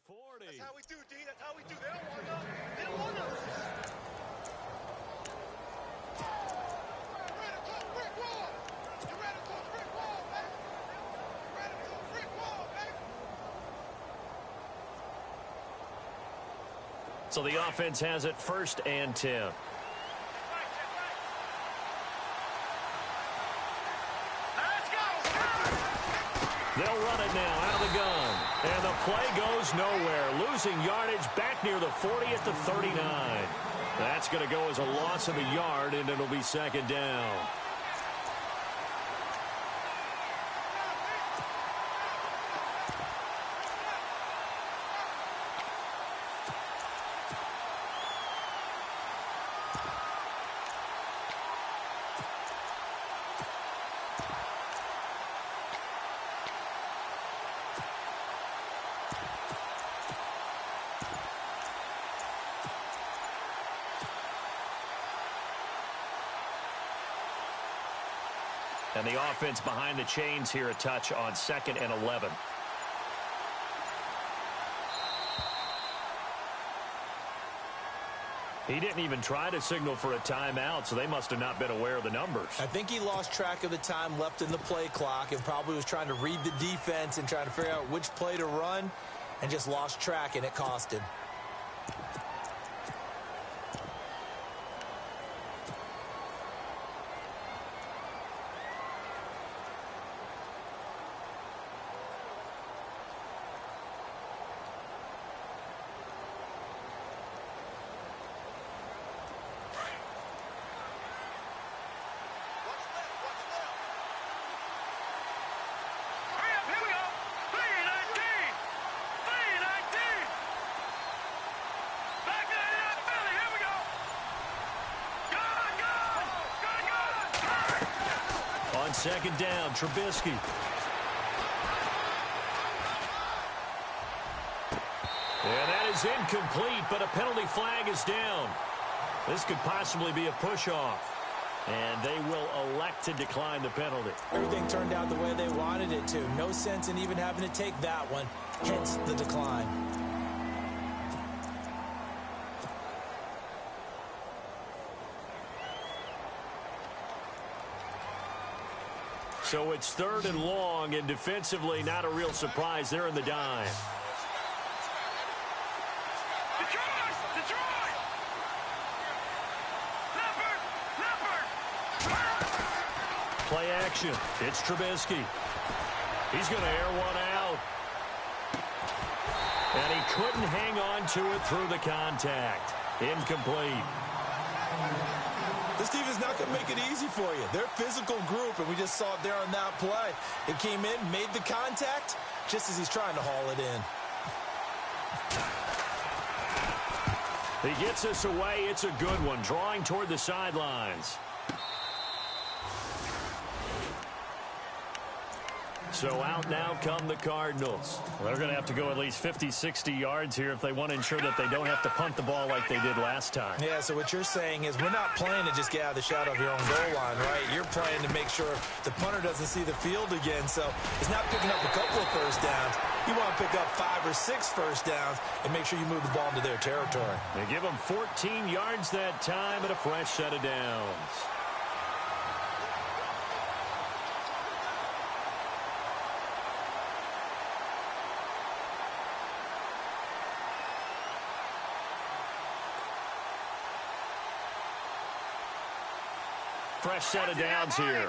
40. That's how we do, D. That's how we do. They don't want none. They don't want none. Radical brick wall. You're radical brick wall, baby. Radical brick wall, baby. So the offense has it 1st and 10. They'll run it now out of the gun. And the play goes nowhere. Losing yardage back near the 40 at the 39. That's going to go as a loss of a yard, and it'll be 2nd down. And the offense behind the chains here, a touch on 2nd and 11. He didn't even try to signal for a timeout, so they must have not been aware of the numbers. I think he lost track of the time left in the play clock and probably was trying to read the defense and trying to figure out which play to run and just lost track, and it cost him. On 2nd down, Trubisky. And that is incomplete, but a penalty flag is down. This could possibly be a push-off. And they will elect to decline the penalty. Everything turned out the way they wanted it to. No sense in even having to take that one. Hence the decline. So it's 3rd and long, and defensively not a real surprise. They're in the dime. Play action. It's Trubisky. He's going to air one out. And he couldn't hang on to it through the contact. Incomplete. This defense is not going to make it easy for you. They're a physical group, and we just saw it there on that play. It came in, made the contact, just as he's trying to haul it in. He gets us away. It's a good one, drawing toward the sidelines. So out now come the Cardinals. Well, they're going to have to go at least 50, 60 yards here if they want to ensure that they don't have to punt the ball like they did last time. Yeah, so what you're saying is we're not playing to just get out of the shadow of your own goal line, right? You're playing to make sure the punter doesn't see the field again. So he's not picking up a couple of first downs. You want to pick up 5 or 6 first downs and make sure you move the ball into their territory. They give them 14 yards that time and a fresh set of downs. Fresh set of downs here.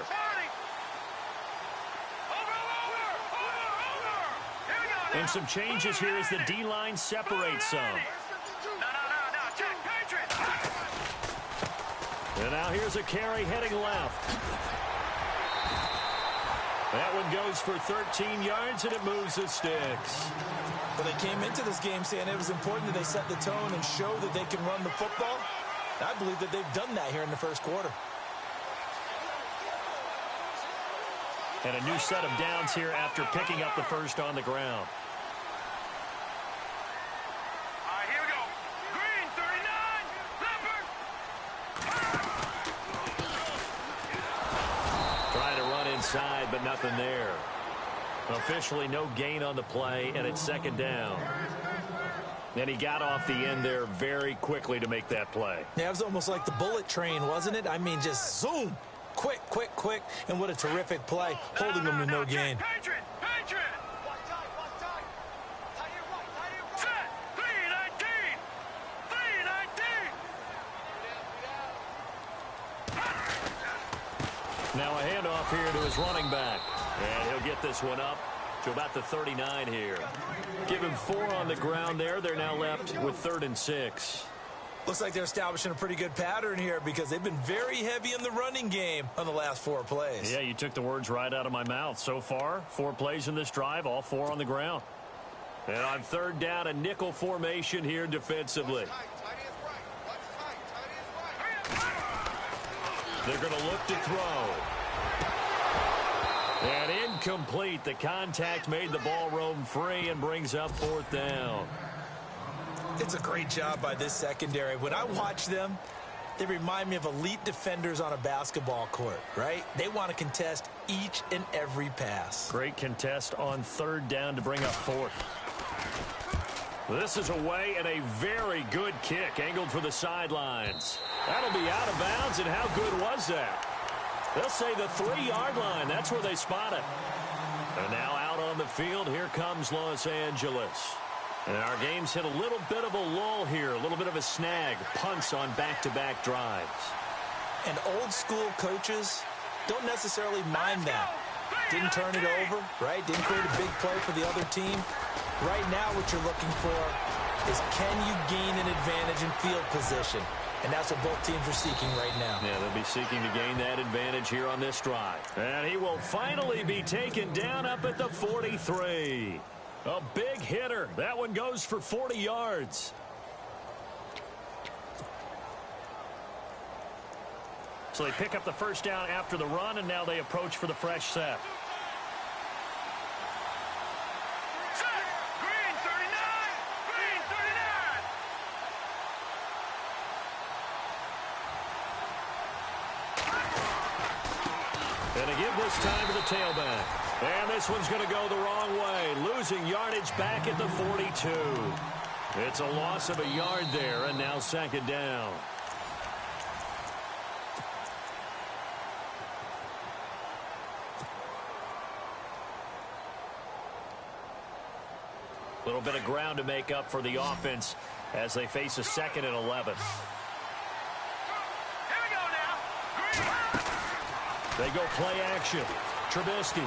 And some changes here as the D-line separates some. And now here's a carry heading left. That one goes for 13 yards, and it moves the sticks. Well, they came into this game saying it was important that they set the tone and show that they can run the football. I believe that they've done that here in the first quarter. And a new set of downs here after picking up the first on the ground. All right, here we go. Green, 39, Leopard. Trying to run inside, but nothing there. Officially no gain on the play, and it's 2nd down. And he got off the end there very quickly to make that play. Yeah, it was almost like the bullet train, wasn't it? I mean, just zoom. Quick, quick, quick. And what a terrific play, holding them to no gain. Patriot! Patriot! One time. Tight end right, Set! 319! 319! Now a handoff here to his running back. And he'll get this one up to about the 39 here. Give him 4 on the ground there. They're now left with 3rd and 6. Looks like they're establishing a pretty good pattern here because they've been very heavy in the running game on the last 4 plays. Yeah, you took the words right out of my mouth. So far, 4 plays in this drive, all 4 on the ground. And on 3rd down, a nickel formation here defensively. They're going to look to throw. And incomplete. The contact made the ball roam free and brings up 4th down. It's a great job by this secondary. When I watch them, they remind me of elite defenders on a basketball court, right? They want to contest each and every pass. Great contest on 3rd down to bring up 4th. This is away and a very good kick angled for the sidelines. That'll be out of bounds, and how good was that? They'll say the 3-yard line. That's where they spot it. And now out on the field, here comes Los Angeles. And our game's hit a little bit of a lull here, a little bit of a snag, punts on back-to-back drives. And old-school coaches don't necessarily mind that. Didn't turn it over, right? Didn't create a big play for the other team. Right now what you're looking for is can you gain an advantage in field position? And that's what both teams are seeking right now. Yeah, they'll be seeking to gain that advantage here on this drive. And he will finally be taken down up at the 43. A big hitter. That one goes for 40 yards. So they pick up the 1st down after the run, and now they approach for the fresh set. Green 39! Green 39! And again this time to the tailback. And this one's going to go the wrong way. Losing yardage back at the 42. It's a loss of a yard there, and now 2nd down. A little bit of ground to make up for the offense as they face a 2nd and 11. Here we go now! Green! They go play action. Trubisky.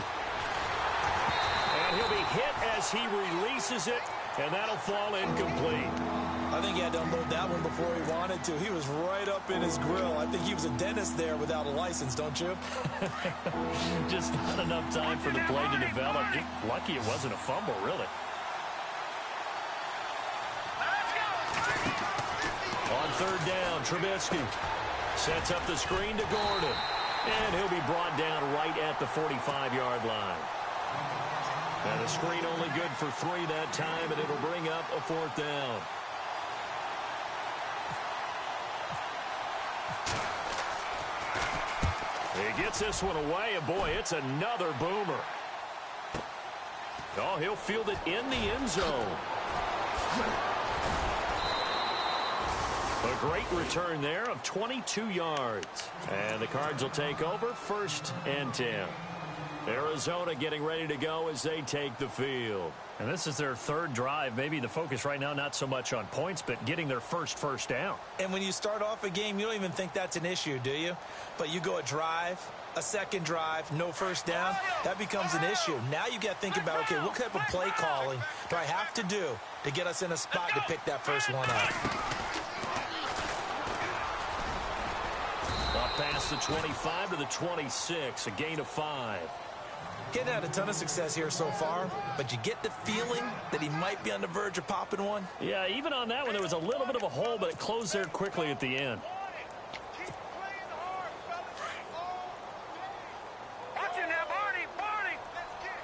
And he'll be hit as he releases it, and that'll fall incomplete. I think he had to unload that one before he wanted to. He was right up in his grill. I think he was a dentist there without a license, don't you? Just not enough time for the play to develop. Just lucky it wasn't a fumble, really. On 3rd down, Trubisky sets up the screen to Gordon. And he'll be brought down right at the 45-yard line. And the screen only good for 3 that time, and it'll bring up a 4th down. He gets this one away, and boy, it's another boomer. Oh, he'll field it in the end zone. A great return there of 22 yards. And the Cards will take over 1st and 10. Arizona getting ready to go as they take the field. And this is their 3rd drive. Maybe the focus right now not so much on points, but getting their first down. And when you start off a game, you don't even think that's an issue, do you? But you go a drive, a 2nd drive, no 1st down, that becomes an issue. Now you got to think about, okay, what type of play calling do I have to do to get us in a spot to pick that first one up? Up past the 25 to the 26, a gain of 5. Getting had a ton of success here so far, but you get the feeling that he might be on the verge of popping one. Yeah, even on that one, there was a little bit of a hole, but it closed there quickly at the end. Keep playing hard, fellas. All day. Watch it now, Barney. Let's get it.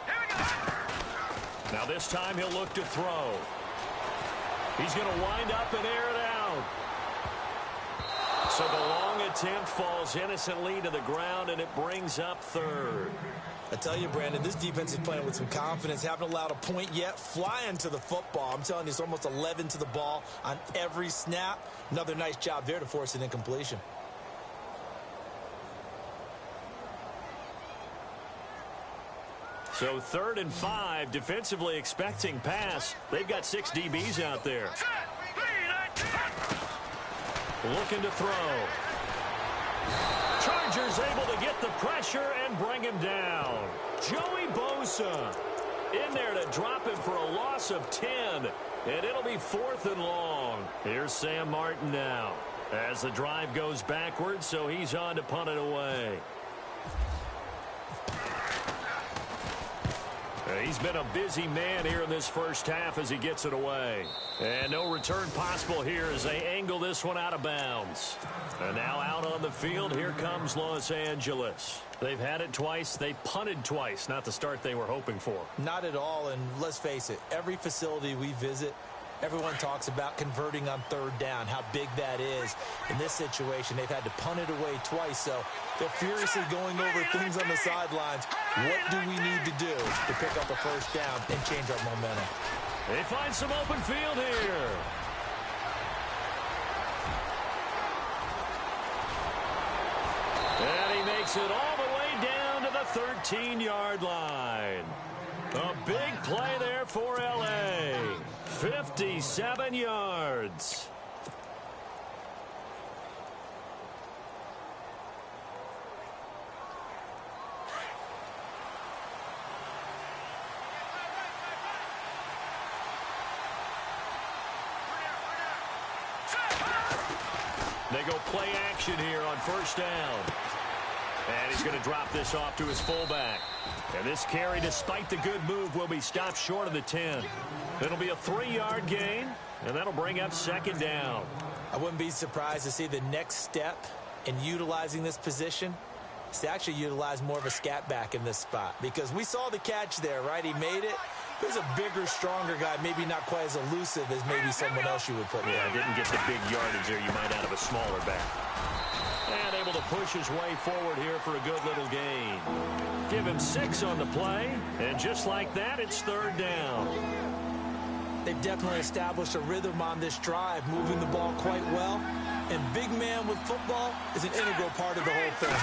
Here we go. Now this time he'll look to throw. He's going to wind up and air it out. So the long attempt falls innocently to the ground, and it brings up third. I tell you, Brandon, this defense is playing with some confidence. Haven't allowed a point yet. Flying to the football. I'm telling you, it's almost 11 to the ball on every snap. Another nice job there to force an incompletion. So 3rd and 5, defensively expecting pass. They've got 6 DBs out there. Looking to throw. Chargers able to get the pressure and bring him down. Joey Bosa in there to drop him for a loss of 10. And it'll be 4th and long. Here's Sam Martin now as the drive goes backwards, so he's on to punt it away. He's been a busy man here in this first half as he gets it away. And no return possible here as they angle this one out of bounds. And now out on the field, here comes Los Angeles. They've had it twice. They've punted twice. Not the start they were hoping for. Not at all, and let's face it, every facility we visit, everyone talks about converting on 3rd down, how big that is. In this situation, they've had to punt it away twice, so they're furiously going over things on the sidelines. What do we need to do to pick up a 1st down and change our momentum? They find some open field here. And he makes it all the way down to the 13-yard line. A big play there for L.A. 57 yards. They go play action here on 1st down. And he's going to drop this off to his fullback. And this carry, despite the good move, will be stopped short of the 10. It'll be a 3-yard gain, and that'll bring up 2nd down. I wouldn't be surprised to see the next step in utilizing this position is to actually utilize more of a scat back in this spot. Because we saw the catch there, right? He made it. He's a bigger, stronger guy, maybe not quite as elusive as maybe someone else you would put in. Yeah, didn't get the big yardage there you might out of a smaller back. And able to push his way forward here for a good little gain. Give him 6 on the play, and just like that, it's 3rd down. They've definitely established a rhythm on this drive, moving the ball quite well. And big man with football is an integral part of the whole thing.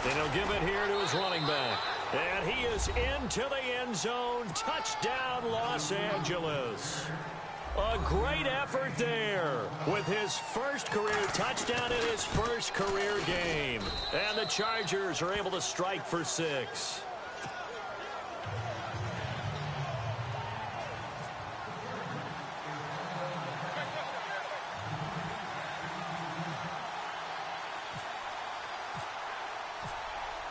And he'll give it here to his running back. And he is into the end zone. Touchdown, Los Angeles. A great effort there with his first career touchdown in his first career game. And the Chargers are able to strike for 6.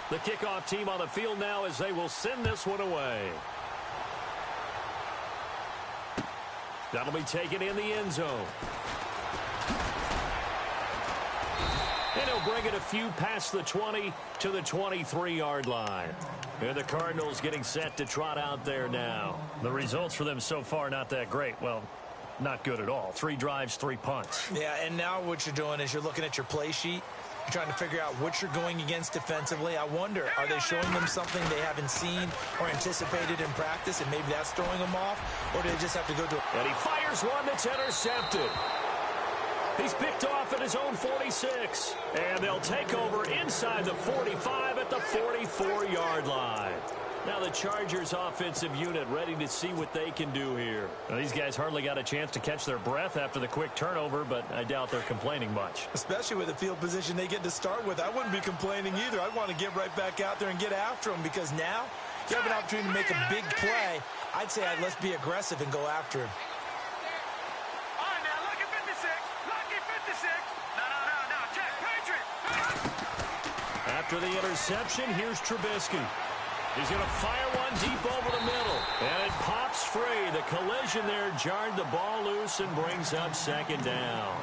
The kickoff team on the field now as they will send this one away. That'll be taken in the end zone. And he'll bring it a few past the 20 to the 23-yard line. And the Cardinals getting set to trot out there now. The results for them so far not that great. Well, not good at all. 3 drives, 3 punts. Yeah, and now what you're doing is you're looking at your play sheet. You're trying to figure out what you're going against defensively. I wonder, are they showing them something they haven't seen or anticipated in practice, and maybe that's throwing them off? Or do they just have to go to... And he fires one that's intercepted. He's picked off at his own 46. And they'll take over inside the 45 at the 44-yard line. Now the Chargers offensive unit ready to see what they can do here. Now, these guys hardly got a chance to catch their breath after the quick turnover, but I doubt they're complaining much. Especially with the field position they get to start with. I wouldn't be complaining either. I'd want to get right back out there and get after them, because now you have an opportunity to make a big play. I'd say let's be aggressive and go after him. All right, now, lucky 56. Lucky 56. No, check. Patriot. After the interception, here's Trubisky. He's going to fire one deep over the middle. And it pops free. The collision there jarred the ball loose and brings up 2nd down.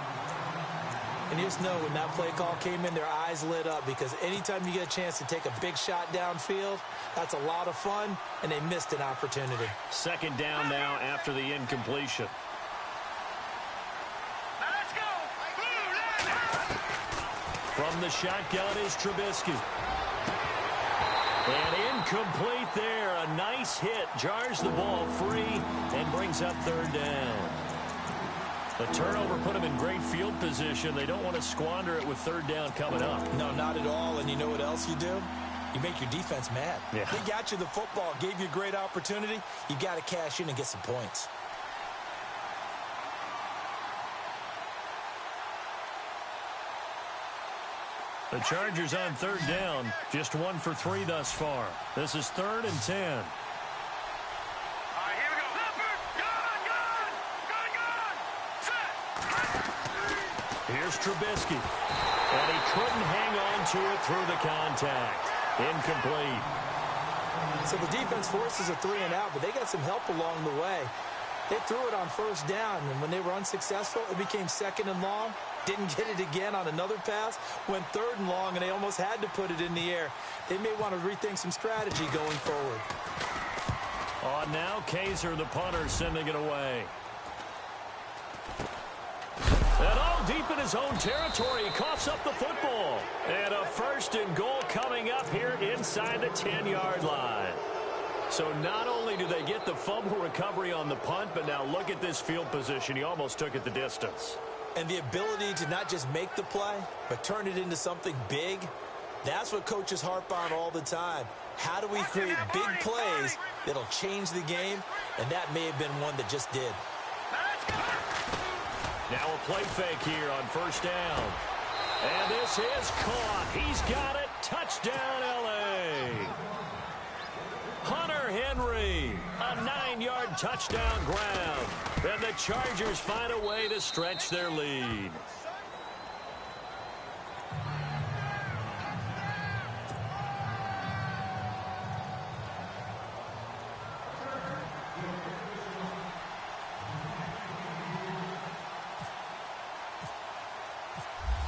And you just know when that play call came in, their eyes lit up, because anytime you get a chance to take a big shot downfield, that's a lot of fun, and they missed an opportunity. 2nd down now after the incompletion. Now let's go. From the shotgun is Trubisky. And incomplete there. A nice hit. Jars the ball free and brings up third down. The turnover put them in great field position. They don't want to squander it with third down coming up. No, not at all. And you know what else you do? You make your defense mad. Yeah. They got you the football, gave you a great opportunity. You got to cash in and get some points. The Chargers on third down, just 1 for 3 thus far. This is 3rd and 10. All right, here we go. Leopard, gun, set. Here's Trubisky. And he couldn't hang on to it through the contact. Incomplete. So the defense forces a 3 and out, but they got some help along the way. They threw it on first down, and when they were unsuccessful, it became 2nd and long. Didn't get it again on another pass. Went 3rd and long, and they almost had to put it in the air. They may want to rethink some strategy going forward. On now, Kaiser, the punter, sending it away. And all deep in his own territory, he coughs up the football. And a 1st and goal coming up here inside the 10-yard line. So not only do they get the fumble recovery on the punt, but now look at this field position. He almost took it the distance. And the ability to not just make the play, but turn it into something big, that's what coaches harp on all the time. How do we create big plays that'll change the game? And that may have been one that just did. Now a play fake here on first down. And this is caught. He's got it. Touchdown, L.A. Hunter Henry, a 9-yard touchdown grab. And the Chargers find a way to stretch their lead.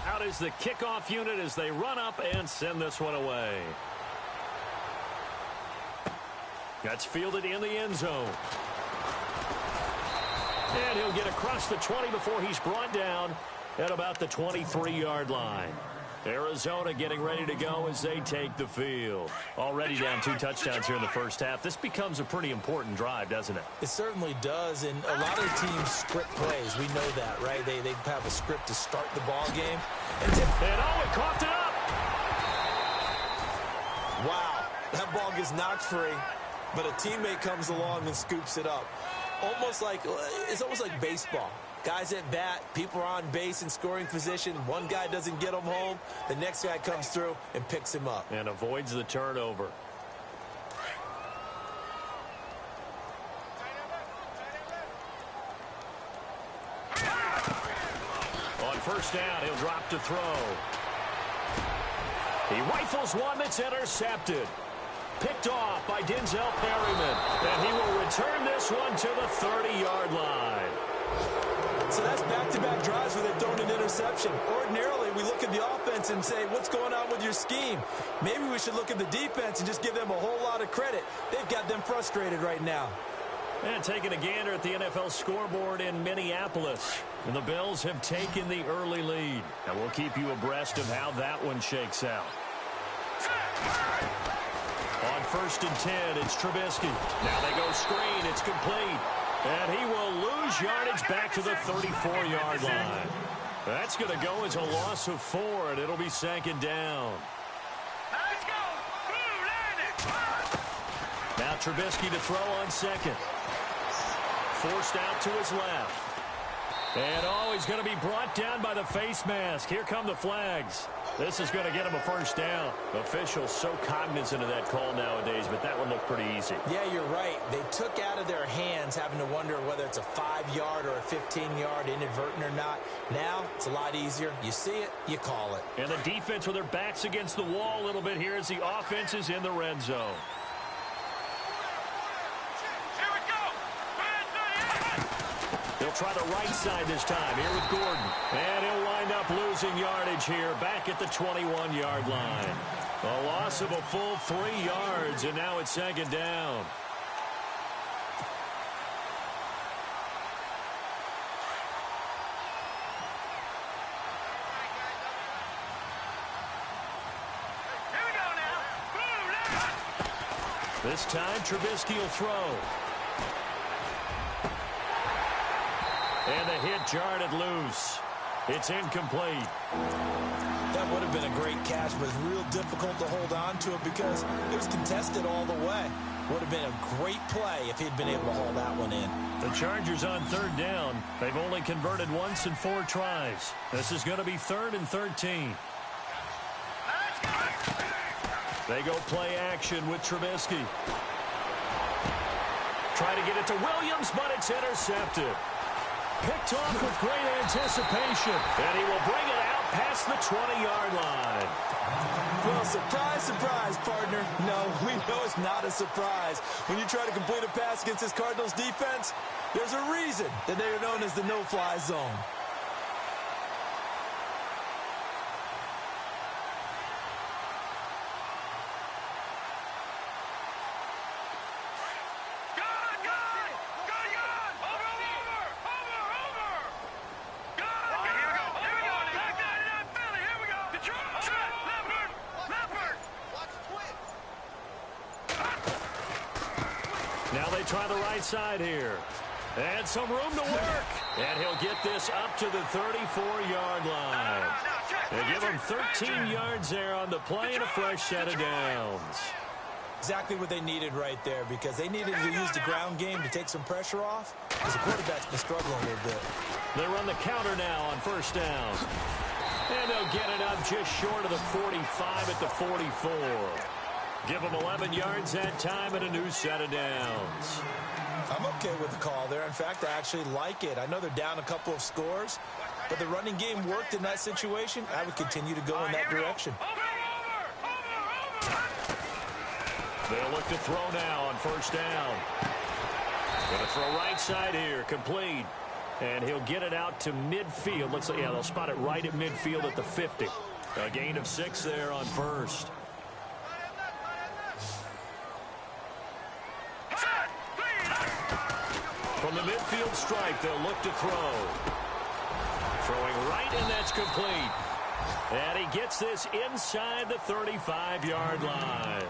Out is the kickoff unit as they run up and send this one away. That's fielded in the end zone. And he'll get across the 20 before he's brought down at about the 23-yard line. Arizona getting ready to go as they take the field. Already down 2 touchdowns here in the first half. This becomes a pretty important drive, doesn't it? It certainly does, and a lot of teams script plays. We know that, right? They have a script to start the ball game. And oh, it coughed it up! Wow, that ball gets knocked free, but a teammate comes along and scoops it up. It's almost like baseball. Guys at bat, people are on base in scoring position. One guy doesn't get him home. The next guy comes through and picks him up. And avoids the turnover. On first down, he'll drop to throw. He rifles one that's intercepted. Picked off by Denzel Perryman. And he will return this one to the 30-yard line. So that's back-to-back drives where they've thrown an interception. Ordinarily, we look at the offense and say, what's going on with your scheme? Maybe we should look at the defense and just give them a whole lot of credit. They've got them frustrated right now. And taking a gander at the NFL scoreboard in Minneapolis. And the Bills have taken the early lead. And we'll keep you abreast of how that one shakes out. On first and 10, it's Trubisky. Now they go screen. It's complete. And he will lose yardage back to the 34-yard line. That's going to go as a loss of 4, and it'll be 2nd down. Let's go. Blue, land it. Now Trubisky to throw on 2nd. Forced out to his left. And, he's going to be brought down by the face mask. Here come the flags. This is going to get him a first down. Officials so cognizant of that call nowadays, but that one looked pretty easy. Yeah, you're right. They took out of their hands having to wonder whether it's a 5-yard or a 15-yard inadvertent or not. Now, it's a lot easier. You see it, you call it. And the defense with their backs against the wall a little bit here as the offense is in the red zone. Here we go. He'll try the right side this time here with Gordon. And he'll wind up losing yardage here back at the 21-yard line. A loss of a full 3 yards, and now it's 2nd down. This time, Trubisky will throw. And the hit jarred it loose. It's incomplete. That would have been a great catch, but it's real difficult to hold on to it because it was contested all the way. Would have been a great play if he'd been able to haul that one in. The Chargers on third down. They've only converted once in 4 tries. This is going to be 3rd and 13. They go play action with Trubisky. Try to get it to Williams, but it's intercepted. Picked off with great anticipation. And he will bring it out past the 20-yard line. Well, surprise, surprise, partner. No, we know it's not a surprise. When you try to complete a pass against this Cardinals defense, there's a reason that they are known as the no-fly zone. Now they try the right side here. And some room to work. And he'll get this up to the 34-yard line. They give him 13 yards there on the play and a fresh set of downs. Exactly what they needed right there because they needed to use the ground game to take some pressure off because the quarterback's been struggling a little bit. They run the counter now on first down. And they'll get it up just short of the 45 at the 44. Give them 11 yards that time and a new set of downs. I'm okay with the call there. In fact, I actually like it. I know they're down a couple of scores, but the running game worked in that situation. I would continue to go in that direction. They'll look to throw now on first down. Going to throw right side here, complete. And he'll get it out to midfield. Looks like, yeah, they'll spot it right at midfield at the 50. A gain of 6 there on first. From the midfield stripe, they'll look to throw. Throwing right, and that's complete. And he gets this inside the 35-yard line.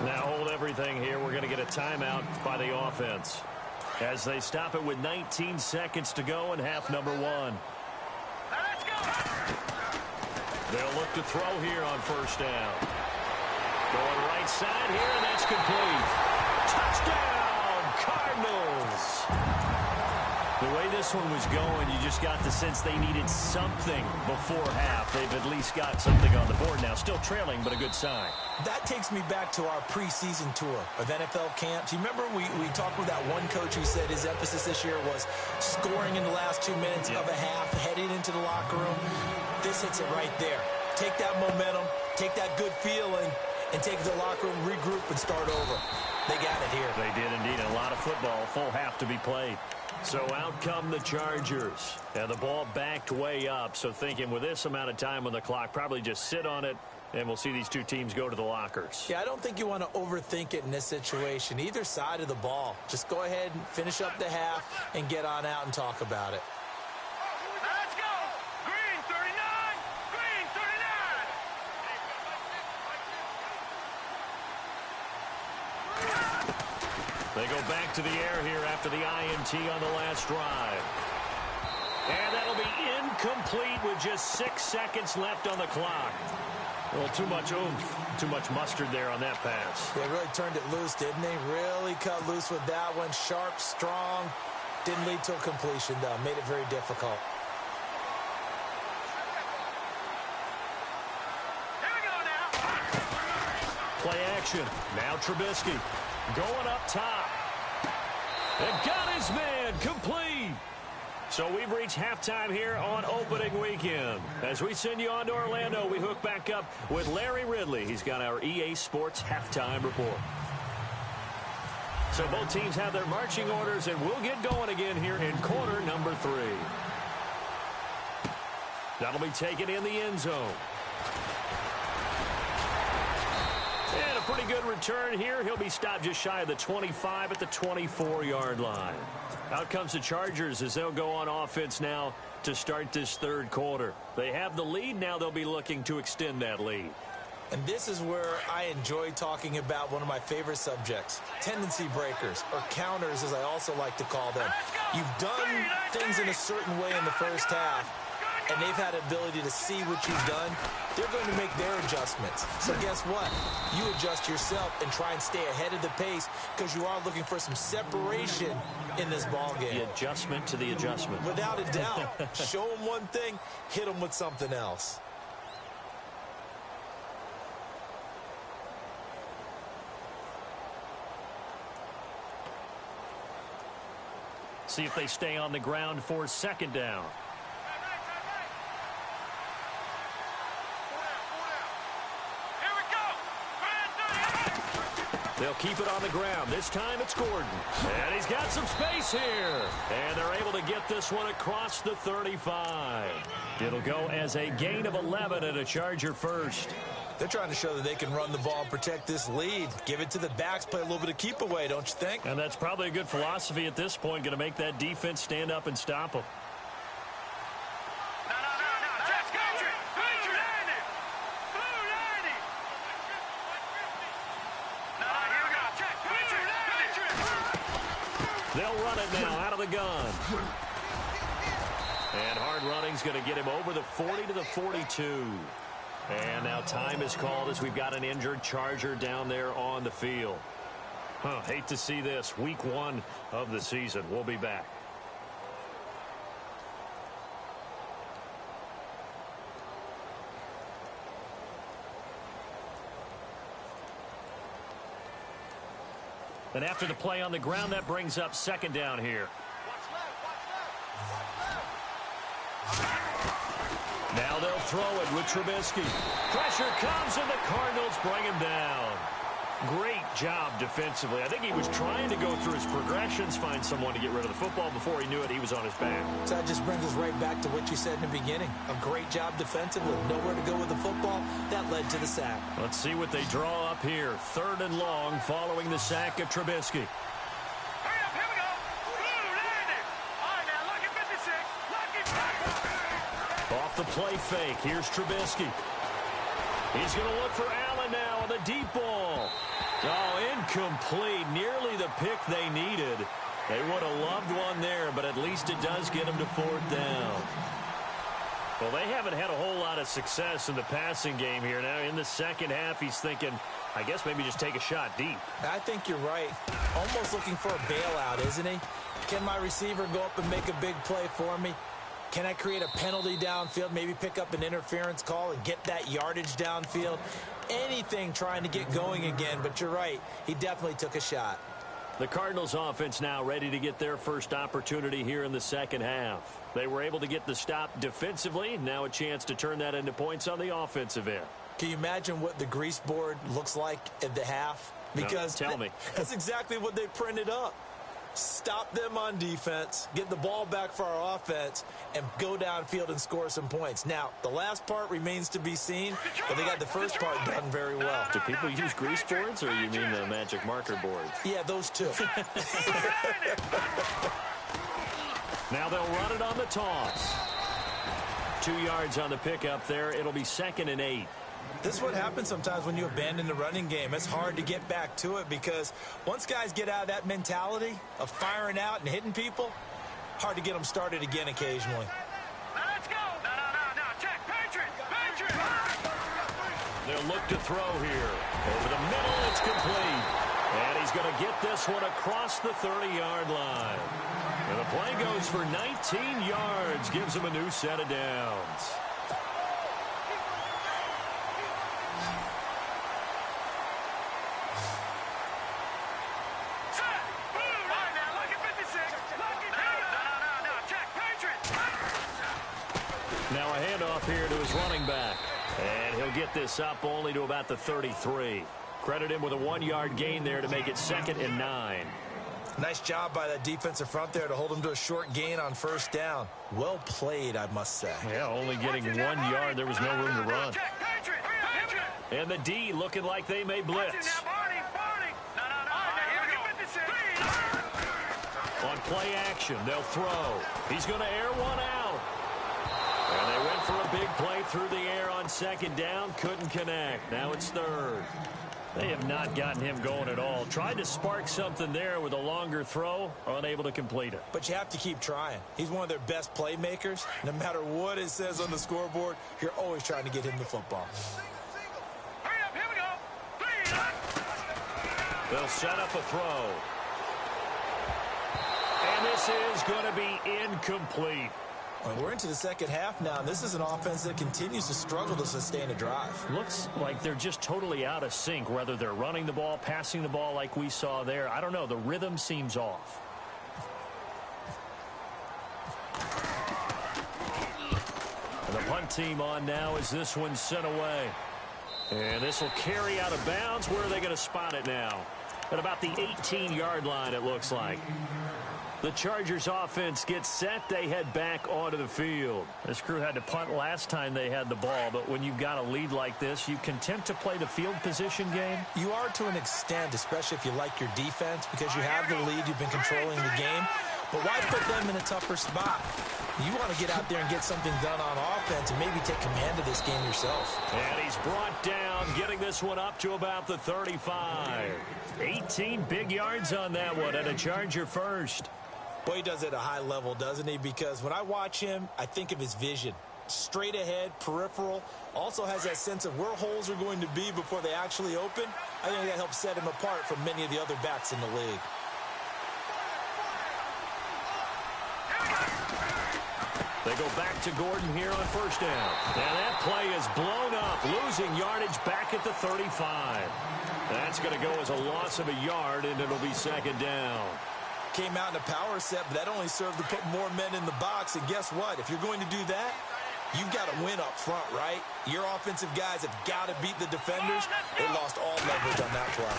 Now hold everything here. We're going to get a timeout by the offense as they stop it with 19 seconds to go in half number 1. They'll look to throw here on first down. Going right side here, and that's complete. Touchdown, Cardinals. The way this one was going, you just got the sense they needed something before half. They've at least got something on the board now. Still trailing, but a good sign. That takes me back to our preseason tour of NFL camps. You remember we talked with that one coach who said his emphasis this year was scoring in the last 2 minutes of a half, heading into the locker room. This hits it right there. Take that momentum, take that good feeling, and take it to the locker room, regroup, and start over. They got it here. They did indeed. A lot of football, full half to be played. So out come the Chargers. And the ball backed way up. So thinking with this amount of time on the clock, probably just sit on it, and we'll see these two teams go to the lockers. Yeah, I don't think you want to overthink it in this situation. Either side of the ball. Just go ahead and finish up the half and get on out and talk about it. Let's go! Green 39! Green 39! They go back to the air here after the INT on the last drive. And that'll be incomplete with just 6 seconds left on the clock. Well, too much oomph, too much mustard there on that pass. They really turned it loose, didn't they? Really cut loose with that one. Sharp, strong. Didn't lead to a completion, though. Made it very difficult. Here we go now! Play action. Now Trubisky going up top. And got his man complete. So we've reached halftime here on opening weekend. As we send you on to Orlando, we hook back up with Larry Ridley. He's got our EA Sports halftime report. So both teams have their marching orders, and we'll get going again here in quarter number 3. That'll be taken in the end zone. And a pretty good return here. He'll be stopped just shy of the 25 at the 24-yard line. Out comes the Chargers as they'll go on offense now to start this third quarter. They have the lead. Now they'll be looking to extend that lead. And this is where I enjoy talking about one of my favorite subjects, tendency breakers, or counters as I also like to call them. You've done things in a certain way in the first half, and they've had the ability to see what you've done. They're going to make their adjustments. So guess what? You adjust yourself and try and stay ahead of the pace because you are looking for some separation in this ball game. The adjustment to the adjustment. Without a doubt. Show them one thing, hit them with something else. See if they stay on the ground for second down. They'll keep it on the ground. This time it's Gordon. And he's got some space here. And they're able to get this one across the 35. It'll go as a gain of 11 and a Charger first. They're trying to show that they can run the ball and protect this lead. Give it to the backs, play a little bit of keep away, don't you think? And that's probably a good philosophy at this point, going to make that defense stand up and stop them. They'll run it now out of the gun. And hard running's going to get him over the 40 to the 42. And now time is called as we've got an injured Charger down there on the field. Hate to see this. Week 1 of the season. We'll be back. And after the play on the ground, that brings up second down here. Now they'll throw it with Trubisky. Pressure comes, and the Cardinals bring him down. Great job defensively. I think he was trying to go through his progressions, find someone to get rid of the football. Before he knew it, he was on his back. So that just brings us right back to what you said in the beginning. A great job defensively. Nowhere to go with the football. That led to the sack. Let's see what they draw up here. 3rd and long following the sack of Trubisky. Off the play fake. Here's Trubisky. He's going to look for Allen now on the deep ball. Oh, incomplete. Nearly the pick they needed. They would have loved one there, but at least it does get them to 4th down. Well, they haven't had a whole lot of success in the passing game here. Now, in the second half, he's thinking, I guess maybe just take a shot deep. I think you're right. Almost looking for a bailout, isn't he? Can my receiver go up and make a big play for me? Can I create a penalty downfield, maybe pick up an interference call and get that yardage downfield? Anything trying to get going again, but you're right. He definitely took a shot. The Cardinals offense now ready to get their first opportunity here in the second half. They were able to get the stop defensively. Now a chance to turn that into points on the offensive end. Can you imagine what the grease board looks like at the half? Because no, tell me. That's exactly what they printed up. Stop them on defense, get the ball back for our offense, and go downfield and score some points. Now, the last part remains to be seen, but they got the first part done very well. Do people use grease boards, or you mean the magic marker boards? Yeah, those two. Now they'll run it on the toss. 2 yards on the pickup there. It'll be 2nd and 8. This is what happens sometimes when you abandon the running game. It's hard to get back to it because once guys get out of that mentality of firing out and hitting people, hard to get them started again occasionally. Let's go. No. Check. Patriot. They'll look to throw here. Over the middle, it's complete. And he's going to get this one across the 30-yard line. And the play goes for 19 yards, gives him a new set of downs. Now a handoff here to his running back. And he'll get this up only to about the 33. Credit him with a 1-yard gain there to make it 2nd and 9. Nice job by that defensive front there to hold him to a short gain on 1st down. Well played, I must say. Yeah, only getting 1 yard. There was no room to run. And the D looking like they may blitz. On play action, they'll throw. He's going to air one out. And they went for a big play through the air on second down. Couldn't connect. Now it's third. They have not gotten him going at all. Tried to spark something there with a longer throw. Unable to complete it. But you have to keep trying. He's one of their best playmakers. No matter what it says on the scoreboard, you're always trying to get him the football. Hurry up, here we go. 3. They'll set up a throw. And this is going to be incomplete. Well, we're into the second half now. This is an offense that continues to struggle to sustain a drive. Looks like they're just totally out of sync, whether they're running the ball, passing the ball like we saw there. I don't know. The rhythm seems off. And the punt team on now as this one's sent away. And this will carry out of bounds. Where are they going to spot it now? At about the 18-yard line, it looks like. The Chargers offense gets set. They head back onto the field. This crew had to punt last time they had the ball, but when you've got a lead like this, you content to play the field position game? You are to an extent, especially if you like your defense, because you have the lead, you've been controlling the game. But why put them in a tougher spot? You want to get out there and get something done on offense and maybe take command of this game yourself. And he's brought down, getting this one up to about the 35. 18 big yards on that one, and a Charger first. Boy, he does it at a high level, doesn't he? Because when I watch him, I think of his vision. Straight ahead, peripheral. Also has that sense of where holes are going to be before they actually open. I think that helps set him apart from many of the other backs in the league. They go back to Gordon here on first down. And that play is blown up, losing yardage back at the 35. That's going to go as a loss of a yard, and it'll be second down. Came out in a power set, but that only served to put more men in the box. And guess what? If you're going to do that, you've got to win up front, right? Your offensive guys have got to beat the defenders. They lost all leverage on that play.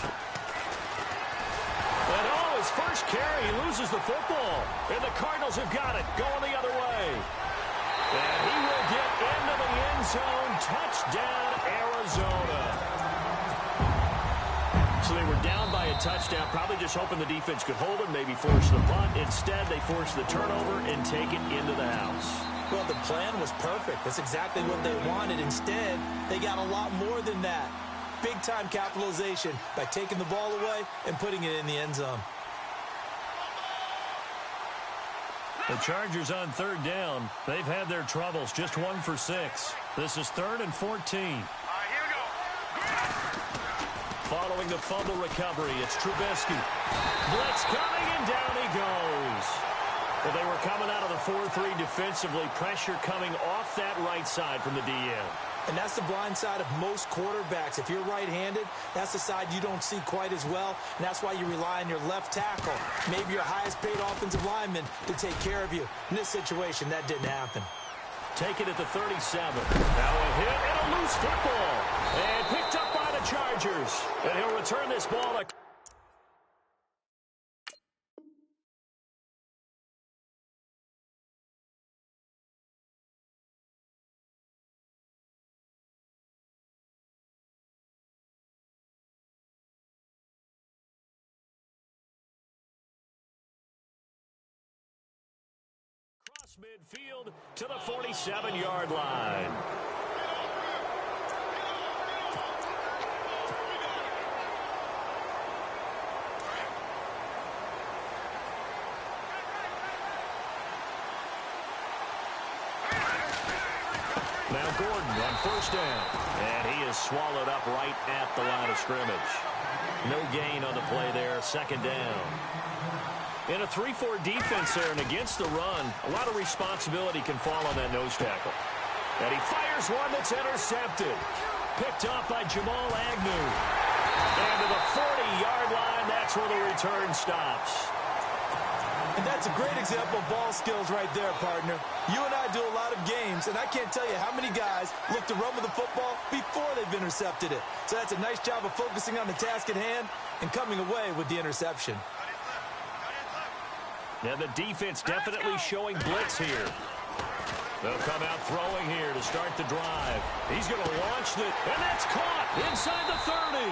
And his first carry, he loses the football. And the Cardinals have got it, going the other way. And he will get into the end zone. Touchdown, Arizona. So they were down by a touchdown, probably just hoping the defense could hold them, maybe force the punt. Instead, they force the turnover and take it into the house. Well, the plan was perfect. That's exactly what they wanted. Instead, they got a lot more than that. Big-time capitalization by taking the ball away and putting it in the end zone. The Chargers on third down. They've had their troubles, just 1 for 6. This is 3rd and 14. Here we go. Following the fumble recovery, it's Trubisky. Blitz coming, and down he goes. Well, they were coming out of the 4-3 defensively. Pressure coming off that right side from the DN. And that's the blind side of most quarterbacks. If you're right-handed, that's the side you don't see quite as well. And that's why you rely on your left tackle, maybe your highest-paid offensive lineman, to take care of you. In this situation, that didn't happen. Take it at the 37. Now a hit and a loose football. And picked up by the Chargers. And he'll return this ball to... midfield to the 47-yard line. Now Gordon on first down, and he is swallowed up right at the line of scrimmage. No gain on the play there, second down. In a 3-4 defense there and against the run, a lot of responsibility can fall on that nose tackle. And he fires one that's intercepted. Picked off by Jamal Agnew. And to the 40-yard line, that's where the return stops. And that's a great example of ball skills right there, partner. You and I do a lot of games, and I can't tell you how many guys look to run with the football before they've intercepted it. So that's a nice job of focusing on the task at hand and coming away with the interception. Now the defense definitely showing blitz here. They'll come out throwing here to start the drive. He's going to launch it, and that's caught inside the 30.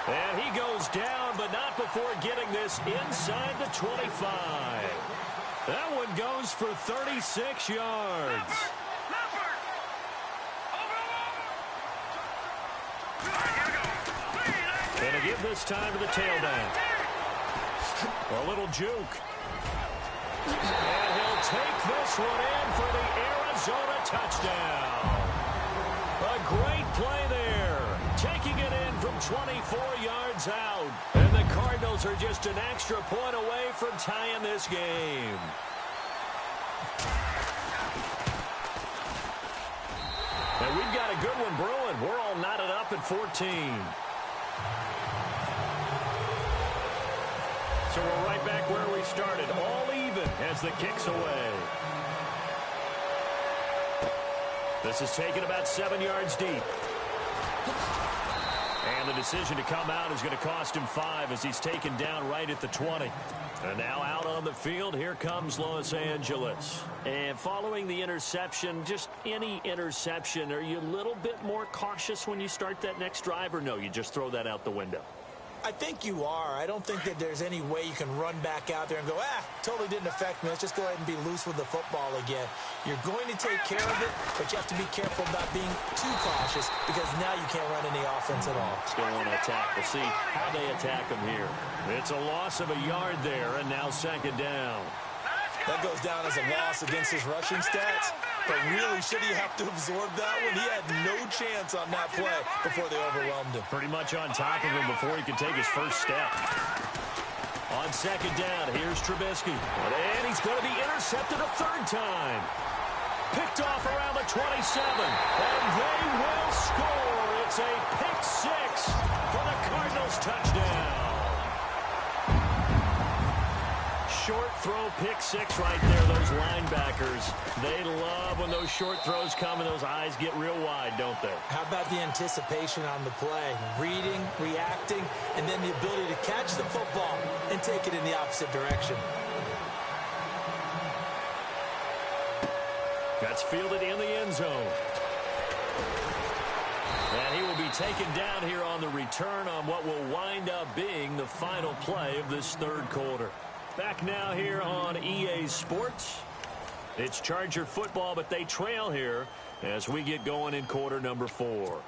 And he goes down, but not before getting this inside the 25. That one goes for 36 yards. give this time to the tailback. A little juke. And he'll take this one in for the Arizona touchdown. A great play there. Taking it in from 24 yards out. And the Cardinals are just an extra point away from tying this game. And we've got a good one brewing. We're all knotted up at 14. So we're right back where we started. All even as the kick's away. This is taken about 7 yards deep. And the decision to come out is going to cost him 5 as he's taken down right at the 20. And now out on the field, here comes Los Angeles. And following the interception, just any interception, are you a little bit more cautious when you start that next drive, or no, you just throw that out the window? I think you are. I don't think that there's any way you can run back out there and go, totally didn't affect me. Let's just go ahead and be loose with the football again. You're going to take care of it, but you have to be careful about being too cautious because now you can't run any offense at all. Still want to attack. We'll see how they attack him here. It's a loss of a yard there, and now second down. That goes down as a loss against his rushing stats. But really, should he have to absorb that one? He had no chance on that play before they overwhelmed him. Pretty much on top of him before he could take his first step. On second down, here's Trubisky. And he's going to be intercepted a third time. Picked off around the 27. And they will score. It's a pick six for the Cardinals touchdown. Short throw, pick six right there. Those linebackers, they love when those short throws come and those eyes get real wide, don't they? How about the anticipation on the play? Reading, reacting, and then the ability to catch the football and take it in the opposite direction. That's fielded in the end zone. And he will be taken down here on the return on what will wind up being the final play of this third quarter. Back now here on EA Sports. It's Charger football, but they trail here as we get going in quarter number 4.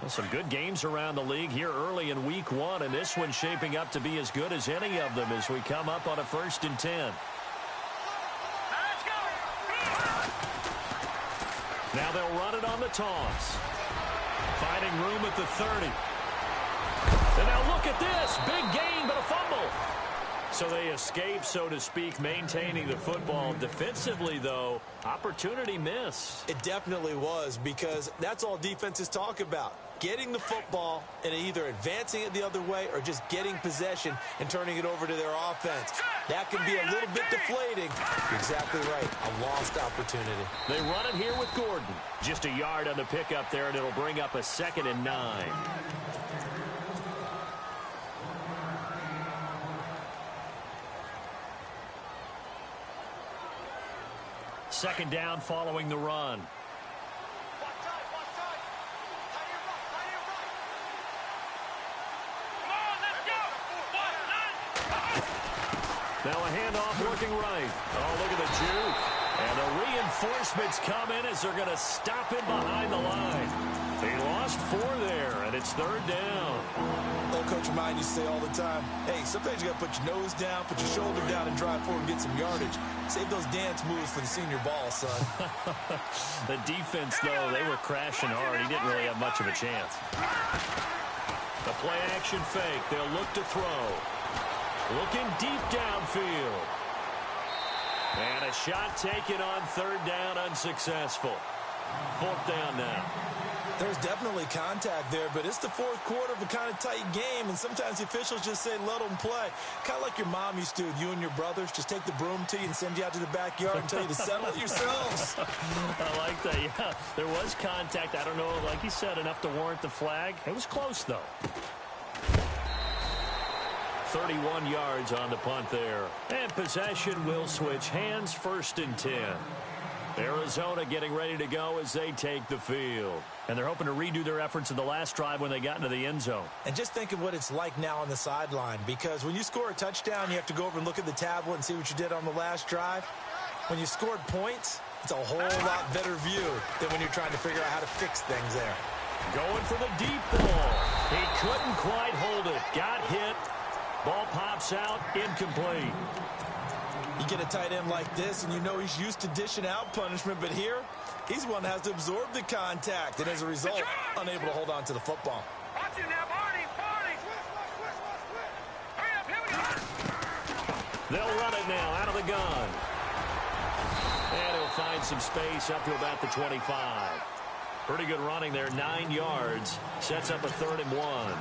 Some good games around the league here early in week 1, and this one's shaping up to be as good as any of them as we come up on a 1st and 10. Now they'll run it on the toss. Finding room at the 30. And now look at this. Big gain, but a fumble. So they escape, so to speak, maintaining the football. Defensively, though, opportunity miss. It definitely was, because that's all defenses talk about. Getting the football and either advancing it the other way or just getting possession and turning it over to their offense. That can be a little bit deflating. You're exactly right. A lost opportunity. They run it here with Gordon. Just a yard on the pickup there, and it'll bring up a 2nd and 9. Second down following the run. Now a handoff looking right. Oh, look at the juke. And the reinforcements come in as they're going to stop him behind the line. He lost 4 there, and it's 3rd down. Old Coach Mine used to say all the time, hey, sometimes you got to put your nose down, put your shoulder down, and drive forward and get some yardage. Save those dance moves for the senior ball, son. The defense, though, they were crashing hard. He didn't really have much of a chance. The play-action fake. They'll look to throw. Looking deep downfield. And a shot taken on 3rd down, unsuccessful. 4th down now. There's definitely contact there, but it's the 4th quarter of a kind of tight game, and sometimes the officials just say, let them play. Kind of like your mom used to with you and your brothers. Just take the broom to you and send you out to the backyard and tell you to settle it yourselves. I like that, yeah. There was contact. I don't know, like you said, enough to warrant the flag. It was close, though. 31 yards on the punt there. And possession will switch hands, 1st and 10. Arizona getting ready to go as they take the field. And they're hoping to redo their efforts in the last drive when they got into the end zone. And just think of what it's like now on the sideline, because when you score a touchdown, you have to go over and look at the tablet and see what you did on the last drive. When you scored points, it's a whole lot better view than when you're trying to figure out how to fix things there. Going for the deep ball. He couldn't quite hold it. Got hit. Ball pops out. Incomplete. You get a tight end like this, and you know he's used to dishing out punishment, but here, he's the one that has to absorb the contact, and as a result, unable to hold on to the football. Watch it now, Barney. Hurry up, here we go. They'll run it now out of the gun. And he'll find some space up to about the 25. Pretty good running there, 9 yards. Sets up a 3rd and 1.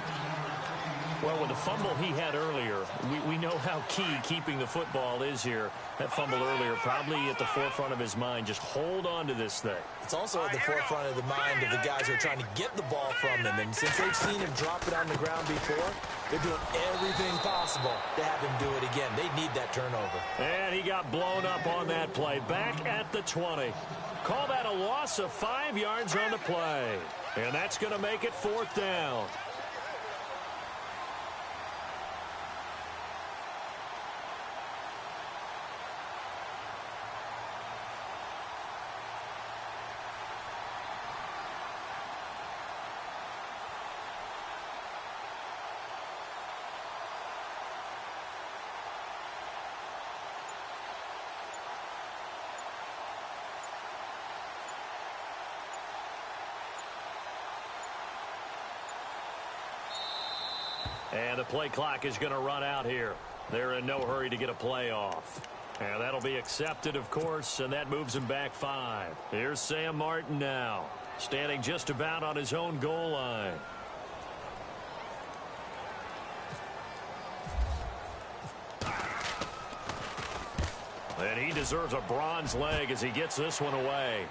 Well, with the fumble he had earlier, we know how key keeping the football is here. That fumble earlier probably at the forefront of his mind. Just hold on to this thing. It's also at the forefront of the mind of the guys who are trying to get the ball from them. And since they've seen him drop it on the ground before, they're doing everything possible to have him do it again. They need that turnover. And he got blown up on that play. Back at the 20. Call that a loss of 5 yards on the play. And that's going to make it 4th down. And the play clock is going to run out here. They're in no hurry to get a play off. And that'll be accepted, of course, and that moves him back 5. Here's Sam Martin now, standing just about on his own goal line. And he deserves a bronze leg as he gets this one away.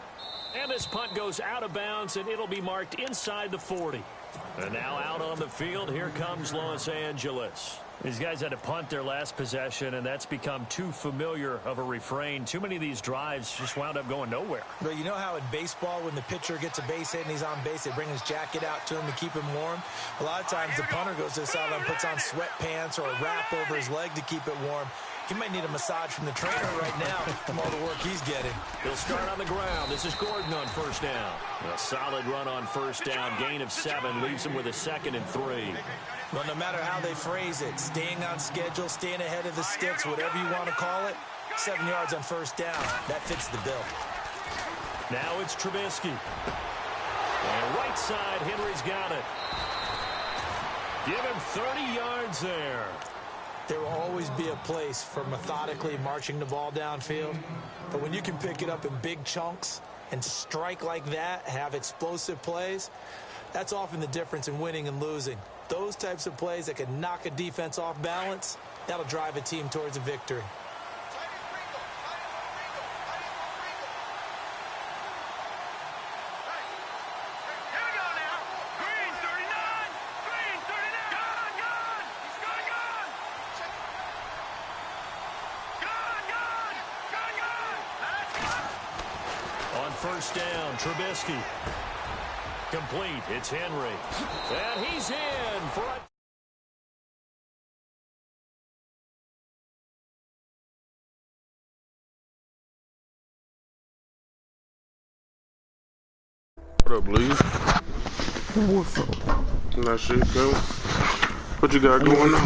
And this punt goes out of bounds, and it'll be marked inside the 40. And now out on the field, here comes Los Angeles. These guys had to punt their last possession, and that's become too familiar of a refrain. Too many of these drives just wound up going nowhere. But you know how in baseball, when the pitcher gets a base hit and he's on base, they bring his jacket out to him to keep him warm? A lot of times the punter goes to the sideline, puts on sweatpants or a wrap over his leg to keep it warm. He might need a massage from the trainer right now from all the work he's getting. He'll start on the ground. This is Gordon on 1st down. A solid run on 1st down. Gain of 7 leaves him with a 2nd and 3. Well, no matter how they phrase it, staying on schedule, staying ahead of the sticks, whatever you want to call it, 7 yards on 1st down. That fits the bill. Now it's Trubisky. And right side, Henry's got it. Give him 30 yards there. There will always be a place for methodically marching the ball downfield. But when you can pick it up in big chunks and strike like that, have explosive plays, that's often the difference in winning and losing. Those types of plays that can knock a defense off balance, that'll drive a team towards a victory. On 1st down, Trubisky. Complete. It's Henry. And he's in for a... What up, Lee? What's up? That shit, go. What you got going on?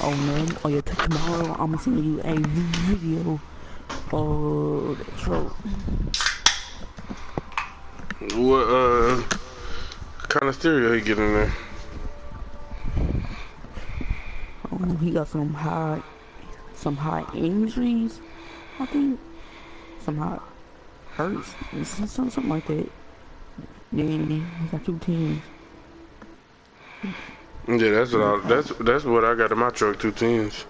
Oh man, oh yeah, tomorrow I'm gonna send you a video for the show. What kind of stereo he get in there? He got some high injuries, I think. Some high hurts, something like that. Then he got 2 10s. Yeah, that's what I got in my truck, 2 10s.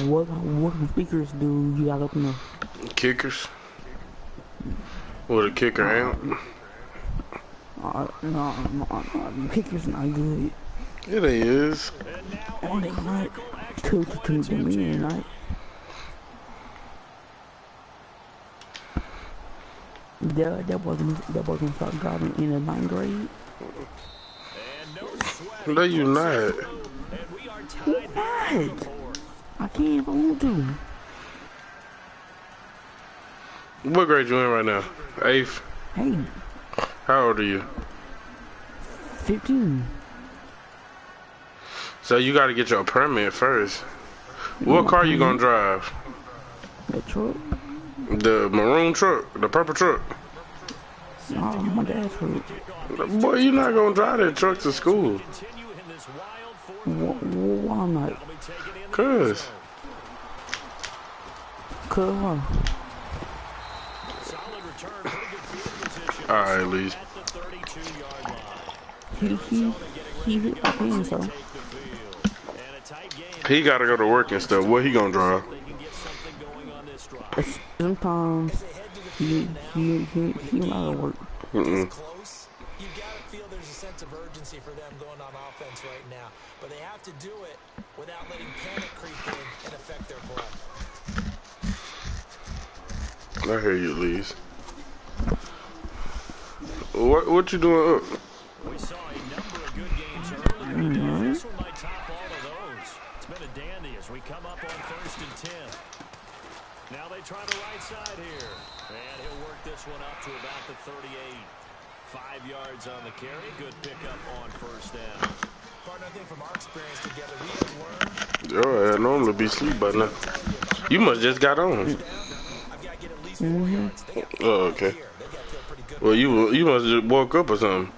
What speakers do you got up in there? Kickers. What a kicker amp? No, kickers not good. Yeah, they is. Oh, they not. To them in, right? That boy gonna start driving in the 9th grade. And no sweat. No, you not. And we are tied here in the fourth. I can't if I want to. What grade you in right now? 8th? Hey, How old are you? 15. So you got to get your permit first. What car you gonna drive? That truck? The maroon truck, the purple truck. Oh, my dad's truck. Boy, you not gonna drive that truck to school. Why not? Cause Cause alright, Lee. he hit my pants, so. He gotta go to work and stuff. What he gonna drive? Sometimes he out of work. Close. You gotta feel there's a sense of urgency for them going on offense right now, but they have to do it without letting panic creep in and affect their play. I hear you, Lees. What you doing up? We saw a number of good games earlier today. This one might top all of those. It's been a dandy as we come up on 1st and 10. Now they try the right side here. And he'll work this one up to about the 38. 5 yards on the carry. Good pickup on 1st down. Partner, I think from our experience together, we have learned. Yo, I normally be asleep by now. You must just got on. I've got to get at least 4 yards. They got Oh, okay. here. They got to feel pretty good. Well, you must just woke up or something.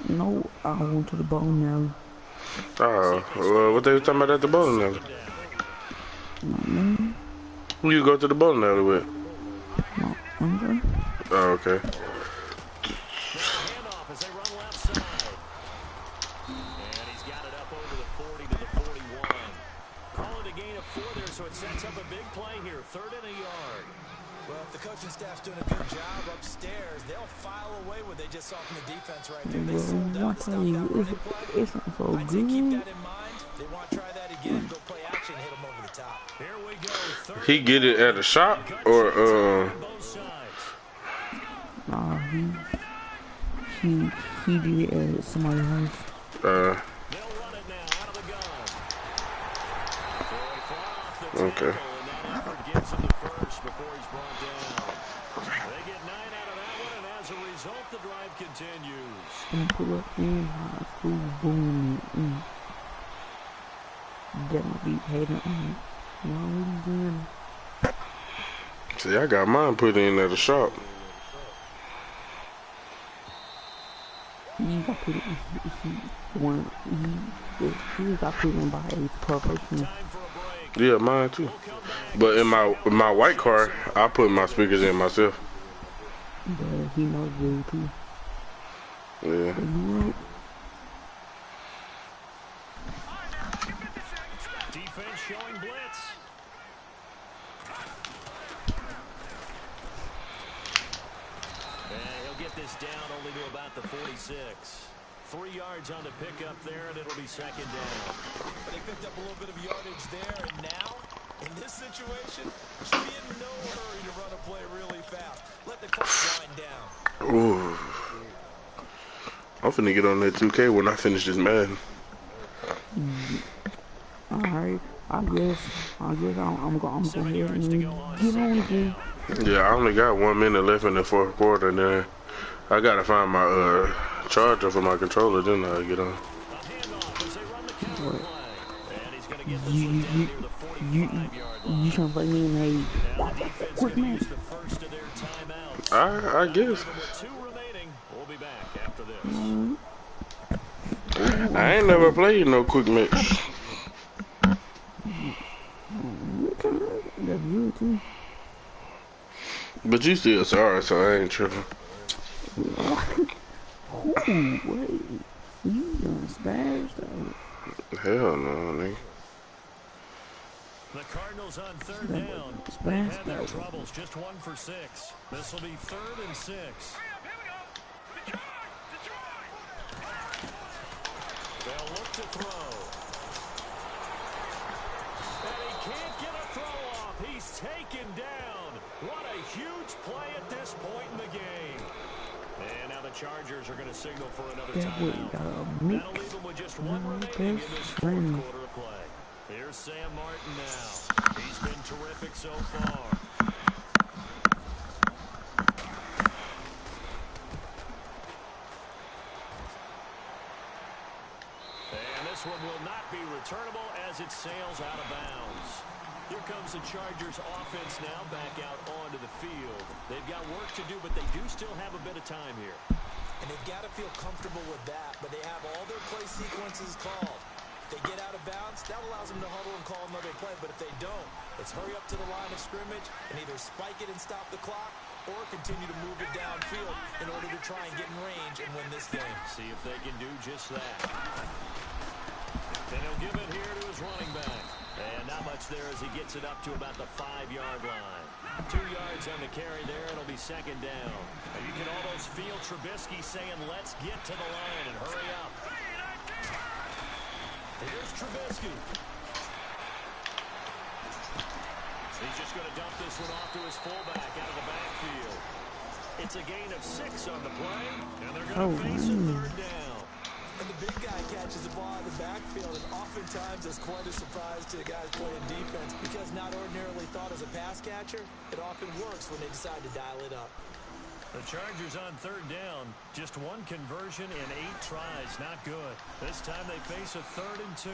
No, I went to the bowling alley. Oh, well, what they was talking about at the bowling alley? Who you go to the bowling alley with? No, Andre. Oh, okay. Handoff as they run left side. And he's got it up over the 40 to the 41. Call it a gain of 4 there, so it sets up a big play here. 3rd and a yard. Well, if the coaching staff's doing a good job upstairs, they'll file away what they just saw from the defense right there. They sold out to stop that running play. It's not so I'd say keep good. that in mind. They want to try that again. Go play action, hit them over the top. Here we go. 3rd He get it at a shop or both sides. Nah, he did it at somebody's house. They'll run it now out of the gun. Okay. And that effort gives him the first before he's brought down. They get 9 out of that one, and as a result, the drive continues. And pull up in high school, boom. That might be hating on it. see, I got mine put in at the shop. He got put in, he got put in by a professional. Yeah, mine too. But in my white car, I put my speakers in myself. But he knows good too. Yeah. So you Defense showing blitz. And he'll get this down only to about the 46. 3 yards on the pickup there, and it'll be 2nd down. They picked up a little bit of yardage there, and now, in this situation, should be in no hurry to run a play really fast. Let the clock wind down. Ooh. I'm finna get on that 2K when I finish this Madden. alright, I guess I'm going to go ahead and get on again. Yeah, I only got 1 minute left in the 4th quarter, and then I gotta find my charger for my controller, then I'll get on. You trying to play me in a quick match? I guess. 2 remaining. We'll be back after this. I ain't never played no quick match. That's good too. But you still sorry, so I ain't tripping. Ooh, wait. You done spazzed out. Hell no, nigga. The Cardinals on 3rd down. They had their troubles, just 1 for 6. This will be 3rd and 6. They'll look to throw. And he can't get a throw off. He's taken down. What a huge huge play at this point in the game. And now the Chargers are going to signal for another That boy timeout. got a That'll mix. leave them with just one remaining in this fourth quarter of play. Here's Sam Martin now. He's been terrific so far. And this one will not be returnable as it sails out of bounds. Here comes the Chargers offense now back out onto the field. They've got work to do, but they do still have a bit of time here. And they've got to feel comfortable with that, but they have all their play sequences called. If they get out of bounds, that allows them to huddle and call another play, but if they don't, it's hurry up to the line of scrimmage and either spike it and stop the clock or continue to move it downfield in order to try and get in range and win this game. See if they can do just that. And he'll give it here to his running back. And not much there as he gets it up to about the 5-yard line. 2 yards on the carry there. It'll be second down. And you can almost feel Trubisky saying, let's get to the line and hurry up. Here's Trubisky. He's just going to dump this one off to his fullback out of the backfield. It's a gain of 6 on the play, and they're going to face a third down. And the big guy catches the ball in the backfield, and oftentimes it's quite a surprise to the guys playing defense because not ordinarily thought as a pass catcher, it often works when they decide to dial it up. The Chargers on third down, just 1 conversion in 8 tries, not good. This time they face a 3rd and 2.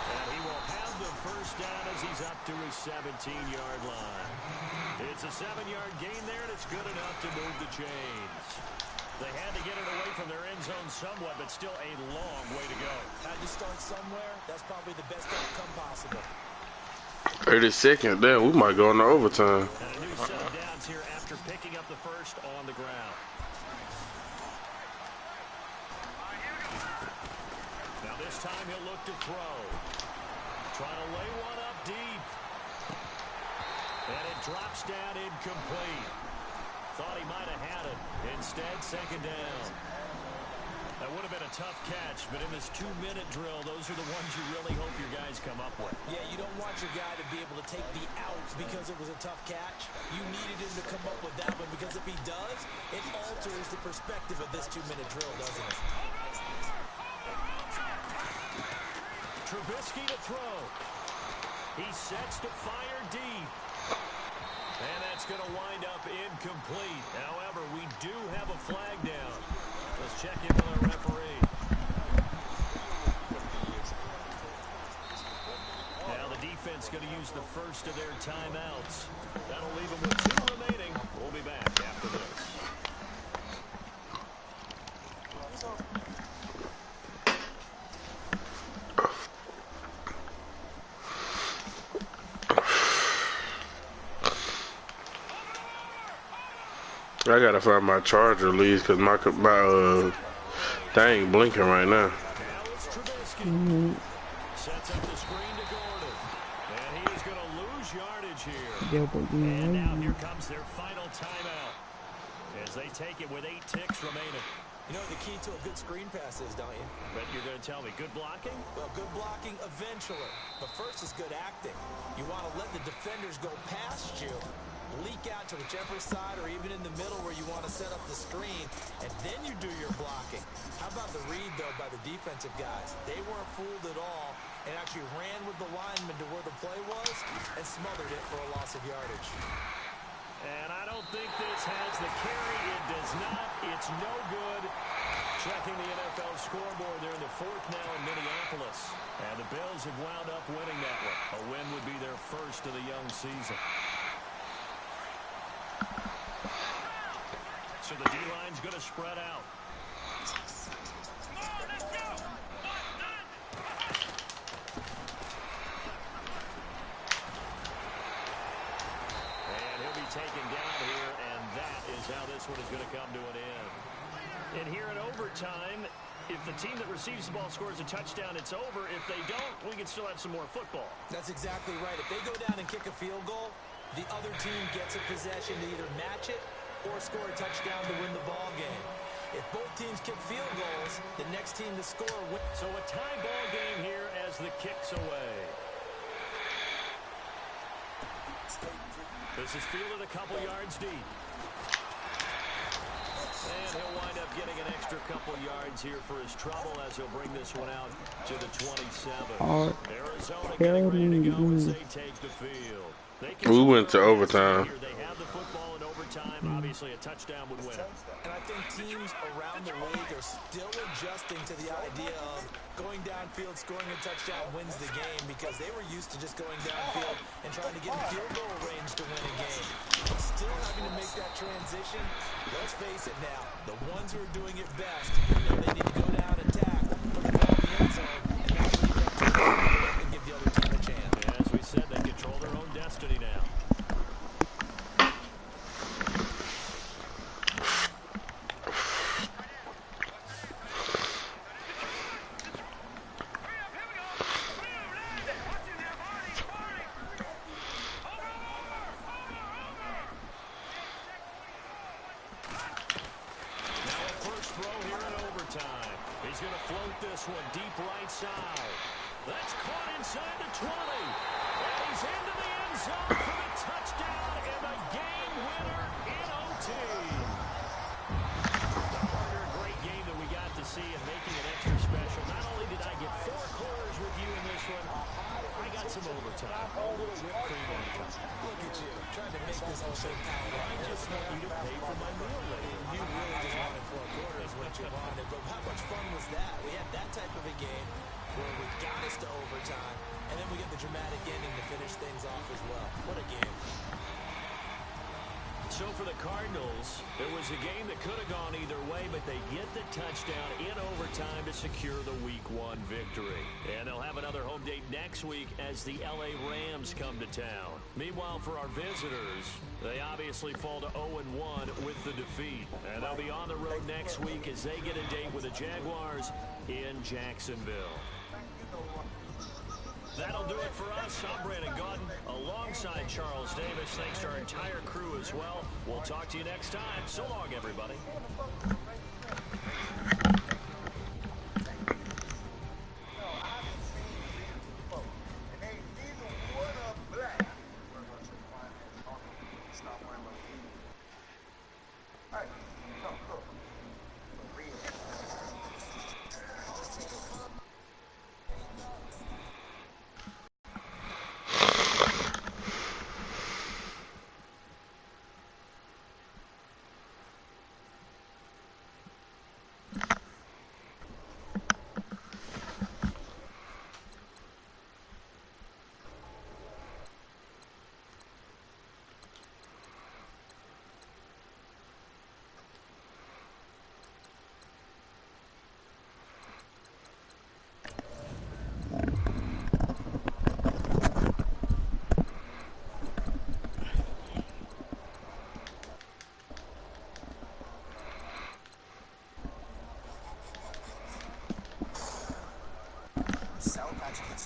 And he will have the first down as he's up to his 17-yard line. It's a 7-yard gain there, and it's good enough to move the chains. They had to get it away from their end zone somewhat, but still a long way to go. Had to start somewhere. That's probably the best outcome possible. 30 seconds. Damn, we might go into overtime. And a new set of downs here after picking up the first on the ground. Now this time he'll look to throw. Trying to lay one up deep. And it drops down incomplete. Thought he might have had it. Instead, second down. That would have been a tough catch, but in this 2-minute drill, those are the ones you really hope your guys come up with. Yeah, you don't want your guy to be able to take the out because it was a tough catch. You needed him to come up with that one because if he does, it alters the perspective of this 2-minute drill, doesn't it? Trubisky to throw. He sets to fire deep. And that's going to wind up incomplete. However, we do have a flag down. Let's check in with our referee. Now the defense going to use the first of their timeouts. That'll leave them with 2 remaining. We'll be back after this. I gotta find my charger leads because my thing blinking right now. Now it's Trubisky. Sets up the screen to Gordon. And he is going to lose yardage here. Yeah, but And now here comes their final timeout as they take it with 8 ticks remaining. You know what the key to a good screen pass is, don't you? But you're going to tell me, good blocking? Well, good blocking eventually. But first is good acting. You want to let the defenders go past you, leak out to whichever side or even in the middle where you want to set up the screen, and then you do your blocking. How about the read, though, by the defensive guys? They weren't fooled at all and actually ran with the lineman to where the play was and smothered it for a loss of yardage. And I don't think this has the carry. It does not. It's no good. Checking the NFL scoreboard there in the 4th now in Minneapolis. And the Bills have wound up winning that one. A win would be their first of the young season. So the D-line's going to spread out. And he'll be taken down here, and that is how this one is going to come to an end. And here in overtime, if the team that receives the ball scores a touchdown, it's over. If they don't, we can still have some more football. That's exactly right. If they go down and kick a field goal, the other team gets a possession to either match it or score a touchdown to win the ball game. If both teams kick field goals, the next team to score wins. So a tie ball game here as as the kick's away. This is fielded a couple yards deep. And he'll wind up getting an extra couple yards here for his trouble as he'll bring this one out to the 27. Arizona getting ready to go as they take the field. We went to overtime. They have the football in overtime. Obviously, a touchdown would win. And I think teams around the league are still adjusting to the idea of going downfield, scoring a touchdown wins the game, because they were used to just going downfield and trying to get in field goal range to win a game. But still having to make that transition. Let's face it now, the ones who are doing it best, they need to go down and tack, put the ball in the end zone, and not leave that team and give the other team a chance. Yeah, as we said, they control their own destiny now. He's going to float this one deep right side. That's caught inside the 20. And he's into the end zone for the touchdown and the game winner in OT. Now, partner, a great game that we got to see and making it extra special. Not only did I get 4 quarters with you in this one, I got some overtime. A little whipped cream on top. Look at you, trying to make this whole thing count. I just want you to pay for my meal later. You really just wanted 4 quarters, what you wanted. But how much fun was that? We had that type of a game where we got us to overtime, and then we get the dramatic ending to finish things off as well. What a game. So for the Cardinals, it was a game that could have gone either way, but they get the touchdown in overtime to secure the Week 1 victory. And they'll have another home date next week as the LA Rams come to town. Meanwhile, for our visitors, they obviously fall to 0-1 with the defeat. And they'll be on the road next week as they get a date with the Jaguars in Jacksonville. That'll do it for us. I'm Brandon Gaudin alongside Charles Davis. Thanks to our entire crew as well. We'll talk to you next time. So long, everybody.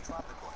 Tropical.